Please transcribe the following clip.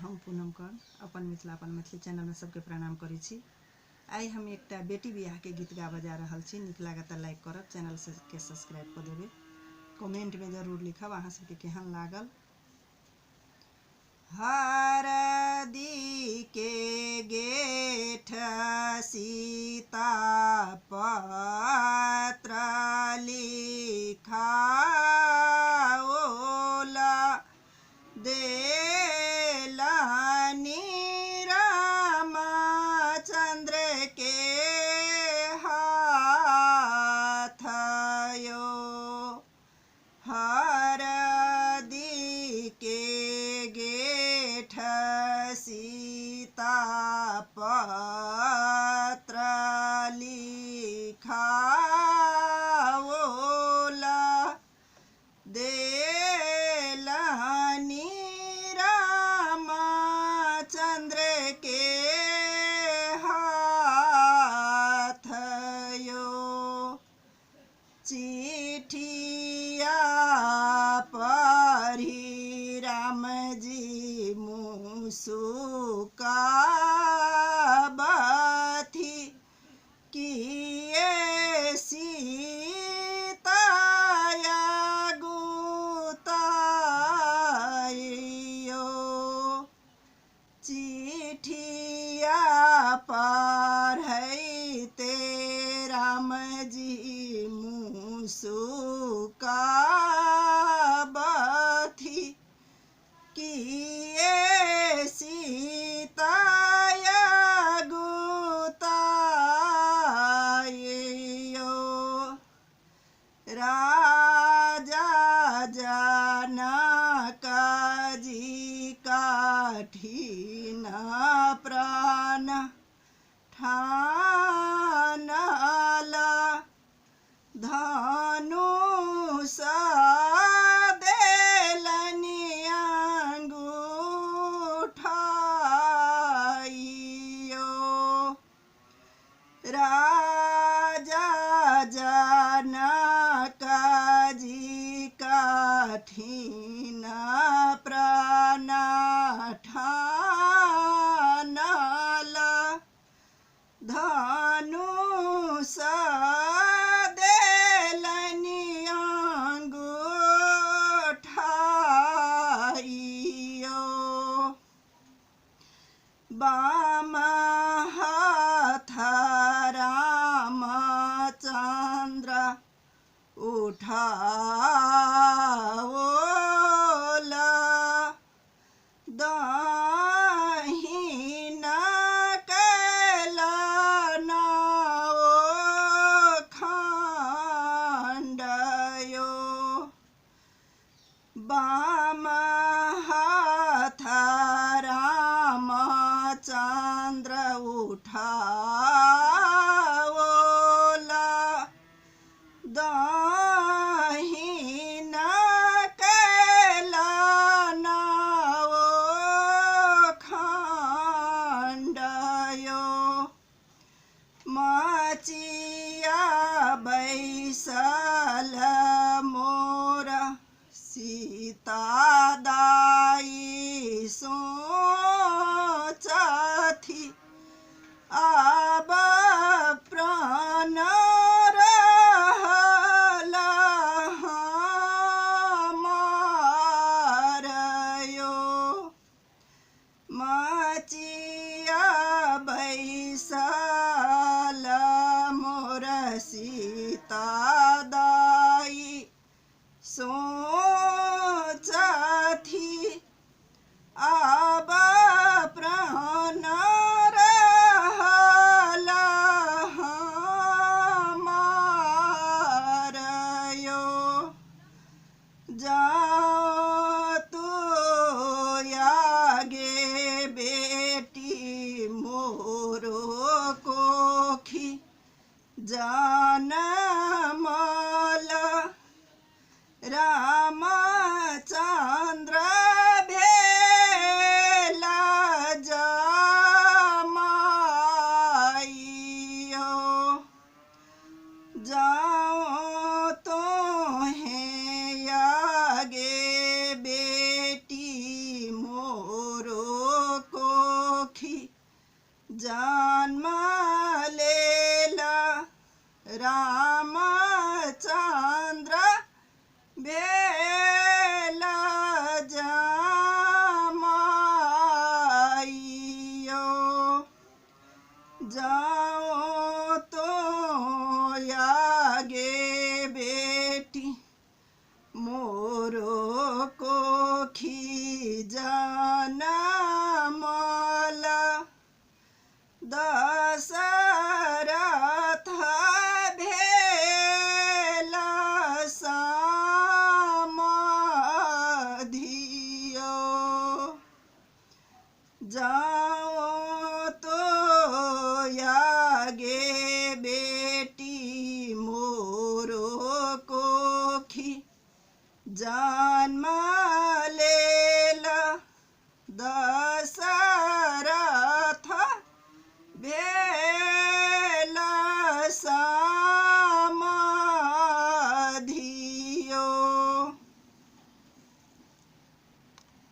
हम पूनम कर्ण अपन मिथिला अपन मैथिली चैनल में सबके प्रणाम करै छी। आई हम एक बेटी बियाह के गीत गा बजा रहल छी। नीक लागत लाइक करब, चैनल के सब्सक्राइब कर देबे, कमेंट में जरूर लिखब अहाँ सबके केहन लागल। हरदी के गेठ सीता पत्र लिखाओला देलनि रामचंद्र के हाथ यो। हरदी के गेठ सीता पत्र लिखाओला देलनि रामचंद्र के हाथ यो। चिठिया पढ़ी राम जी मुसुकाबथि किए सीताया गुतायो। चिठिया पढ़ते राम जी मुसुकाबथि किए सीताया गुतायो। राजा जनक जी कठिन प्राण ठानला धनुष देलनि अंगूठाइयो। राजा जनक जी कठिन प्राण ठानला धनुष देलनि अंगूठाइयो। बाम हाथ रामचंद्र उठाओला दाहिना कैलनाओ खंडयो। बाम हाथ रामचंद्र उठाओला दाहिना कैलनाओ खंडयो। मचिया बैसल मोर सीता दाई सोचथि आब प्राण रहल हमार यो। मचिया बैसल मोर सीता दाई सोचथि आब प्राण रहल हमार यो। जाओ तू आगे बेटी जन्म लेला रामचंद्र भेला जमाइयो। जाओ तो आगे बेटी मोरो को जनमला। दशरथ भेला समाधियो। जाओ तो आगे बेटी मोरो कोखी जन्म लेला। दशरथ भेला समाधियो।